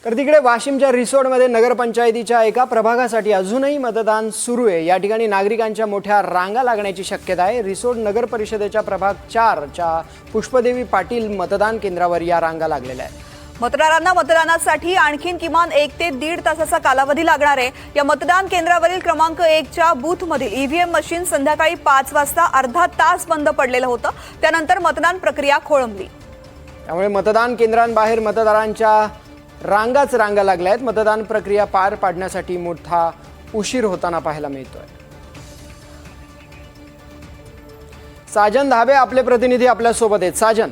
तर तिकडे वाशिमच्या रिसोडमध्ये नगरपंचायतीच्या एका प्रभागासाठी अजूनही मतदान सुरू आहे। या ठिकाणी नागरिकांच्या मोठ्या रांगा लागण्याची शक्यता आहे। रिसोड नगर परिषदेच्या प्रभाग 4 च्या पुष्पदेवी पाटील मतदान केंद्रावर या रांगा लागलेल्या आहेत। मतदारांना मतदानासाठी आणखीन किमान 1 ते 1.5 तासाचा कालावधी लागणार आहे। या मतदान केंद्रावरील क्रमांक 1 च्या बूथमधील ईव्हीएम मशीन संध्याकाळी 5 वाजता अर्धा तास बंद पडलेलं होतं। त्यानंतर मतदान प्रक्रिया खोळंबली। त्यामुळे मतदान केंद्रांबाहेर मतदारांच्या रांगा लागल्या आहेत। मतदान प्रक्रिया पार पाडण्यासाठी मोठा उशीर होताना पाहायला मिळतोय। साजन धाबे आपले प्रतिनिधी आपल्या सोबत आहेत। साजन,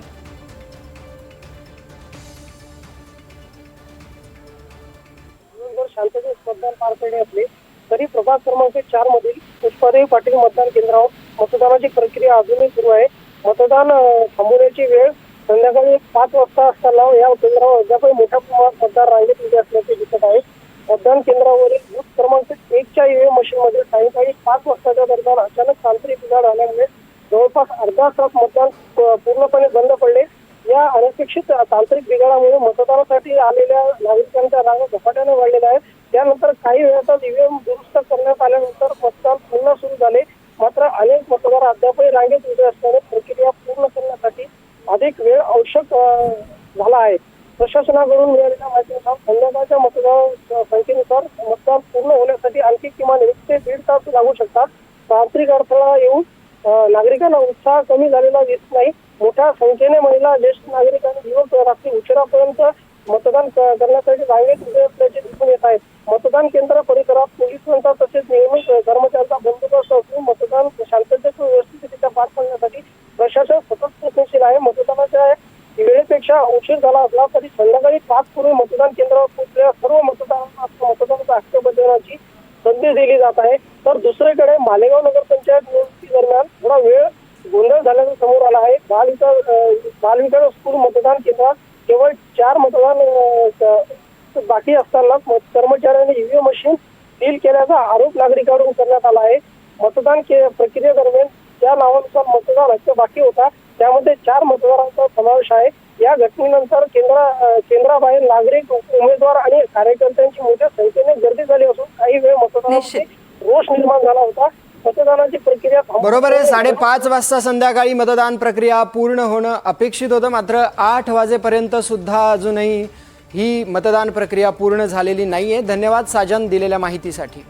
शांततेत मतदान पार पडले असले तरी प्रभाग क्रमांक 4 मधील पुष्पदेवी पाटील मतदान केंद्रावर मतदानाची प्रक्रिया अजूनही सुरू आहे। मतदान थांबवण्याची वेळ संध्याकाळी 5 वाजता असताना या केंद्रावर अद्यापही मोठ्या प्रमाणात मतदार रांगेत उभे असल्याचे दिसत आहे। मतदान केंद्रावरील बूथ क्रमांक 1 च्या ईव्हीएम मशीनमध्ये सायंकाळी 5 वाजताच्या दरम्यान अचानक तांत्रिक बिघाड आल्यामुळे जवळपास अर्धा तास मतदान पूर्णपणे बंद पडले। या अनपेक्षित तांत्रिक बिघाडामुळे मतदानासाठी आलेल्या नागरिकांच्या रांगा झपाट्याने वाढलेल्या आहेत। त्यानंतर काही वेळातच ईव्हीएम दुरुस्त करण्यात आल्यानंतर मतदान पुन्हा सुरू झाले। मात्र अनेक मतदार अद्यापही रांगेत उभे असल्याने प्रक्रिया पूर्ण करण्यासाठी अधिक वेळ आवश्यक झाला आहे। प्रशासनाकडून मिळालेल्या माहितीनुसार संध्याकाळच्या मतदान संख्येनुसार मतदान पूर्ण होण्यासाठी आणखी किमान 1 ते 1.5 तास लागू शकतात। तांत्रिक अडथळा येऊन नागरिकांना उत्साह कमी झालेला दिसत नाही। मोठ्या संख्येने महिला, ज्येष्ठ नागरिकांनी दिवस रात्री उशिरापर्यंत मतदान करण्यासाठी रांगेत उभे असल्याचे दिसून येत आहे। मतदान केंद्र परिसरात पोलिसांचा तसेच नियमित कर्मचाऱ्यांचा बंदोबस्त असून मतदान शांततेत व्यवस्थितरित्या पार पाडण्यासाठी प्रशासन सतत प्रयत्नशील आहे। मतदानाच्या वेळेपेक्षा उशीर झाला असला तरी संध्याकाळी 5 पूर्वी मतदान केंद्रावर पोहोचलेल्या सर्व मतदारांना मतदानाचा हक्क बजावण्याची संधी दिली जात आहे। तर दुसरीकडे मालेगाव नगरपंचायत निवडणुकीदरम्यान थोडा वेळ गोंधळ झाल्याचं समोर आला आहे। बालविकास स्कूल मतदान केंद्रात केवळ 4 मतदान बाकी असताना कर्मचाऱ्यांनी ईव्हीएम मशीन सील केल्याचा आरोप नागरिकांकडून करण्यात आला आहे। मतदान प्रक्रियेदरम्यान ज्या नावानुसार मतदान हक्क बाकी होता त्यामध्ये 4 मतदारांचा समावेश आहे। या घटनेनंतर केंद्राबाहेर नागरिक, उमेदवार आणि कार्यकर्त्यांची मोठ्या संख्येने गर्दी झाली असून काही वेळ मतदानामध्ये रोष निर्माण झाला होता। मतदानाची प्रक्रिया बरोबर आहे। 5:30 वाजता संध्याकाळी मतदान प्रक्रिया पूर्ण होणं अपेक्षित होतं। मात्र 8 वाजेपर्यंत सुद्धा अजूनही ही मतदान प्रक्रिया पूर्ण झालेली नाहीये। धन्यवाद साजन दिलेल्या माहितीसाठी।